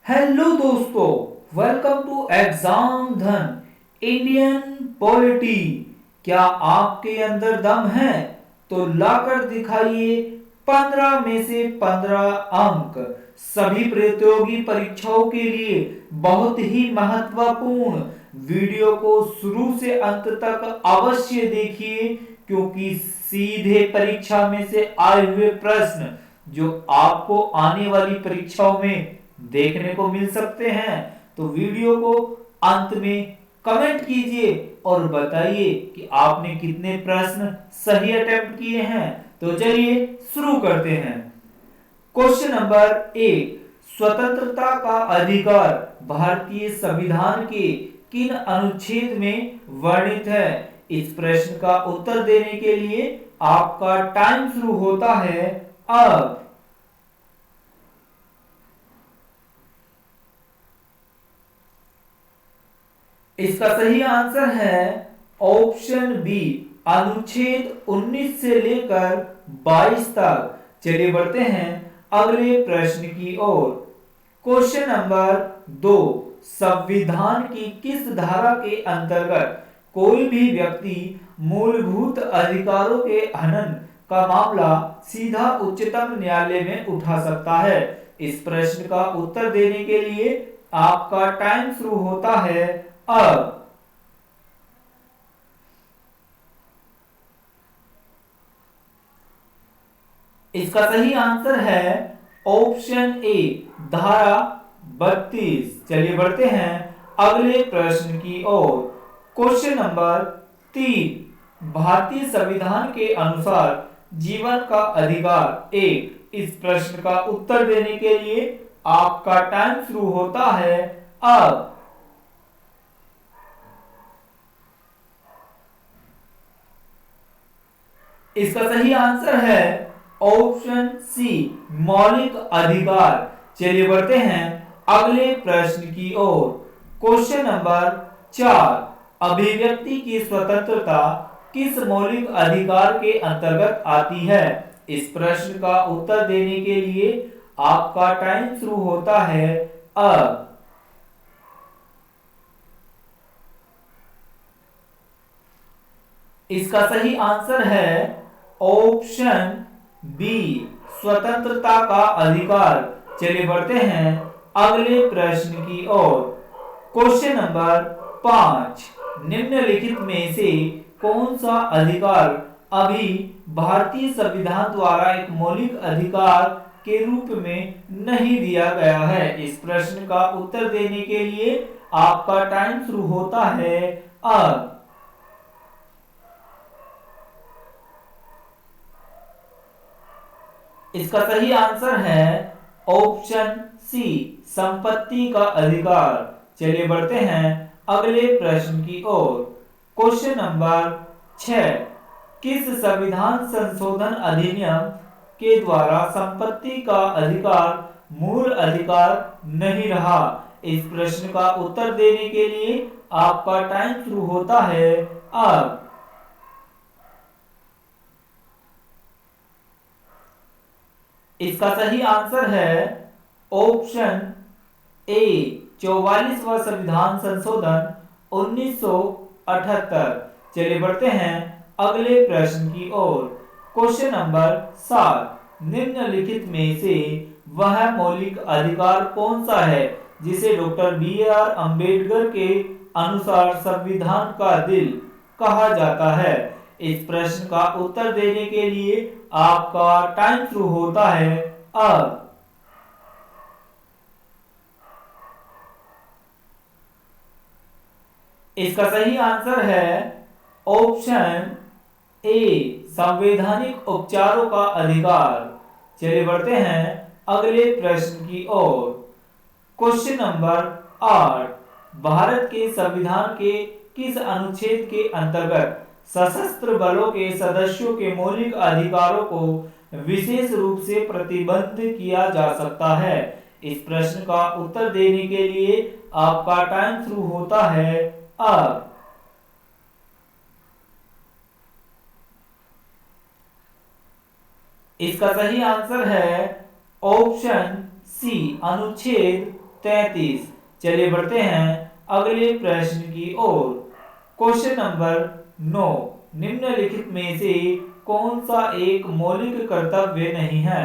Hello दोस्तों, welcome to exam धन Indian polity. क्या आपके अंदर दम है तो लाकर दिखाइए 15 में से 15 अंक। सभी प्रतियोगी परीक्षाओं के लिए बहुत ही महत्वपूर्ण। वीडियो को शुरू से अंत तक अवश्य देखिए, क्योंकि सीधे परीक्षा में से आए हुए प्रश्न जो आपको आने वाली परीक्षाओं में देखने को मिल सकते हैं। तो वीडियो को अंत में कमेंट कीजिए और बताइए कि आपने कितने प्रश्न सही अटेम्प्ट किए हैं। तो चलिए शुरू करते हैं। क्वेश्चन नंबर 1, स्वतंत्रता का अधिकार भारतीय संविधान के किन अनुच्छेद में वर्णित है? इस प्रश्न का उत्तर देने के लिए आपका टाइम शुरू होता है अब। इसका सही आंसर है ऑप्शन बी, अनुच्छेद 19 से लेकर 22 तक। चलिए बढ़ते हैं अगले प्रश्न की ओर। क्वेश्चन नंबर 2, संविधान की किस धारा के अंतर्गत कोई भी व्यक्ति मूलभूत अधिकारों के हनन का मामला सीधा उच्चतम न्यायालय में उठा सकता है? इस प्रश्न का उत्तर देने के लिए आपका टाइम शुरू होता है अब। इसका सही आंसर है ऑप्शन ए, धारा 32। चलिए बढ़ते हैं अगले प्रश्न की ओर। क्वेश्चन नंबर 3, भारतीय संविधान के अनुसार जीवन का अधिकार एक। इस प्रश्न का उत्तर देने के लिए आपका टाइम शुरू होता है अब। इसका सही आंसर है ऑप्शन सी, मौलिक अधिकार। चलिए बढ़ते हैं अगले प्रश्न की ओर। क्वेश्चन नंबर 4, अभिव्यक्ति की स्वतंत्रता किस मौलिक अधिकार के अंतर्गत आती है? इस प्रश्न का उत्तर देने के लिए आपका टाइम शुरू होता है अब। इसका सही आंसर है ऑप्शन बी, स्वतंत्रता का अधिकार। चलिए बढ़ते हैं अगले प्रश्न की ओर। क्वेश्चन नंबर 5, निम्नलिखित में से कौन सा अधिकार अभी भारतीय संविधान द्वारा एक मौलिक अधिकार के रूप में नहीं दिया गया है? इस प्रश्न का उत्तर देने के लिए आपका टाइम शुरू होता है अब। इसका सही आंसर है ऑप्शन सी, संपत्ति का अधिकार। चलिए बढ़ते हैं अगले प्रश्न की ओर। क्वेश्चन नंबर 6, किस संविधान संशोधन अधिनियम के द्वारा संपत्ति का अधिकार मूल अधिकार नहीं रहा? इस प्रश्न का उत्तर देने के लिए आपका टाइम शुरू होता है अब। इसका सही आंसर है ऑप्शन ए, 44वां संविधान संशोधन 1978। चलिए बढ़ते हैं अगले प्रश्न की ओर। क्वेश्चन नंबर 7, निम्नलिखित में से वह मौलिक अधिकार कौन सा है जिसे डॉक्टर बी.आर. अंबेडकर के अनुसार संविधान का दिल कहा जाता है? इस प्रश्न का उत्तर देने के लिए आपका टाइम शुरू होता है अब। इसका सही आंसर है ऑप्शन ए, संवैधानिक उपचारों का अधिकार। चलिए बढ़ते हैं अगले प्रश्न की ओर। क्वेश्चन नंबर 8, भारत के संविधान के किस अनुच्छेद के अंतर्गत सशस्त्र बलों के सदस्यों के मौलिक अधिकारों को विशेष रूप से प्रतिबंध किया जा सकता है? इस प्रश्न का उत्तर देने के लिए आपका टाइम शुरू होता है अब। इसका सही आंसर है ऑप्शन सी, अनुच्छेद 33। चलिए बढ़ते हैं अगले प्रश्न की ओर। क्वेश्चन नंबर 9, निम्नलिखित में से कौन सा एक मौलिक कर्तव्य नहीं है?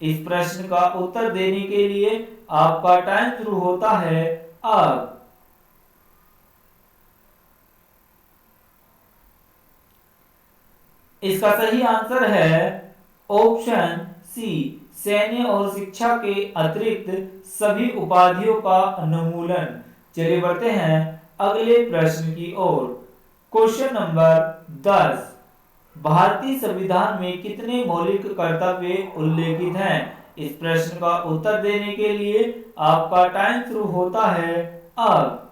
इस प्रश्न का उत्तर देने के लिए आपका टाइम शुरू होता है अब। इसका सही आंसर है ऑप्शन सी, सैन्य और शिक्षा के अतिरिक्त सभी उपाधियों का उन्मूलन। चलिए बढ़ते हैं अगले प्रश्न की ओर। क्वेश्चन नंबर 10, भारतीय संविधान में कितने मौलिक कर्तव्य उल्लेखित हैं? इस प्रश्न का उत्तर देने के लिए आपका टाइम शुरू होता है अब।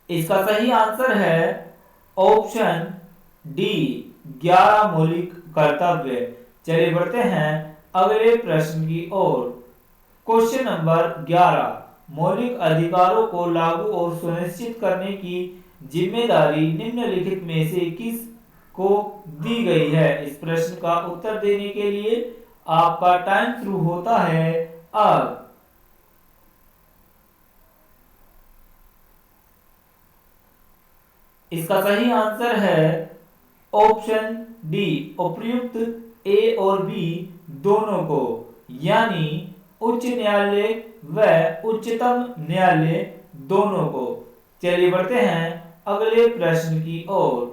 इसका सही आंसर है ऑप्शन डी, 11 मौलिक कर्तव्य। चलिए बढ़ते हैं अगले प्रश्न की ओर। क्वेश्चन नंबर 11, मौलिक अधिकारों को लागू और सुनिश्चित करने की जिम्मेदारी निम्नलिखित में से किस को दी गई है? इस प्रश्न का उत्तर देने के लिए आपका टाइम शुरू होता है अब। इसका सही आंसर है ऑप्शन डी, उपर्युक्त ए और बी दोनों को, यानी उच्च न्यायालय व उच्चतम न्यायालय दोनों को। चलिए बढ़ते हैं अगले प्रश्न की ओर।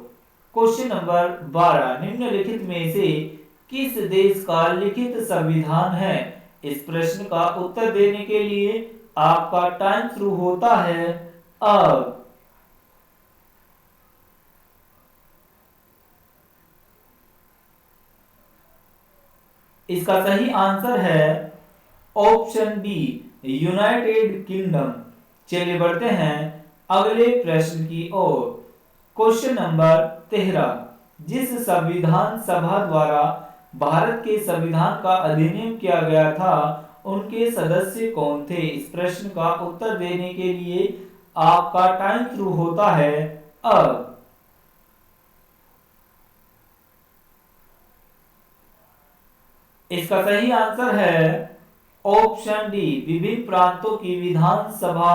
क्वेश्चन नंबर 12, निम्नलिखित में से किस देश का लिखित संविधान है? इस प्रश्न का उत्तर देने के लिए आपका टाइम शुरू होता है अब। इसका सही आंसर है ऑप्शन बी, यूनाइटेड किंगडम। चलिए बढ़ते हैं अगले प्रश्न की ओर। क्वेश्चन नंबर 13, जिस संविधान सभा द्वारा भारत के संविधान का अधिनियम किया गया था उनके सदस्य कौन थे? इस प्रश्न का उत्तर देने के लिए आपका टाइम शुरू होता है अब। इसका सही आंसर है ऑप्शन डी, विभिन्न प्रांतों की विधानसभा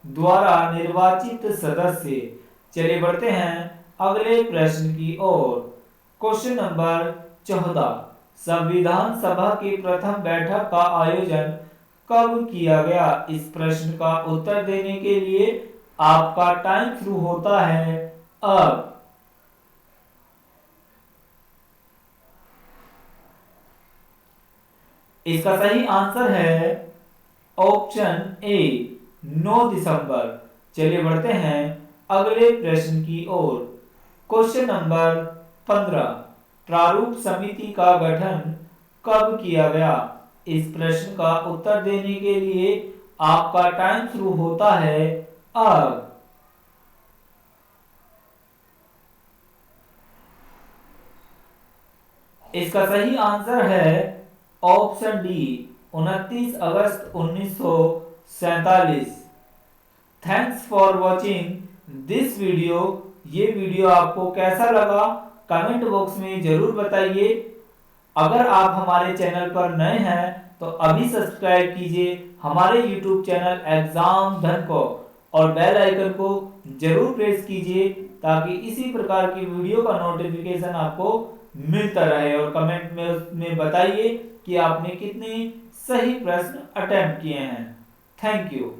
द्वारा निर्वाचित सदस्य। चलिए बढ़ते हैं अगले प्रश्न की ओर। क्वेश्चन नंबर 14, संविधान सभा की प्रथम बैठक का आयोजन कब किया गया? इस प्रश्न का उत्तर देने के लिए आपका टाइम शुरू होता है अब। इसका सही आंसर है ऑप्शन ए, 9 दिसंबर। चलिए बढ़ते हैं अगले प्रश्न की ओर। क्वेश्चन नंबर 15, प्रारूप समिति का गठन कब किया गया? इस प्रश्न का उत्तर देने के लिए आपका टाइम शुरू होता है अब। इसका सही आंसर है option D, 29 August 1947। Thanks for watching this video. ये वीडियो आपको कैसा लगा कमेंट बॉक्स में जरूर बताइए। अगर आप हमारे चैनल पर नए हैं तो अभी सब्सक्राइब कीजिए हमारे YouTube चैनल एग्जाम धन को और बेल आइकन को जरूर प्रेस कीजिए ताकि इसी प्रकार की वीडियो का नोटिफिकेशन आपको मिलता रहे। और कमेंट में उसमें बताइए कि आपने कितने सही प्रश्न अटेम्प्ट किए हैं। Thank you.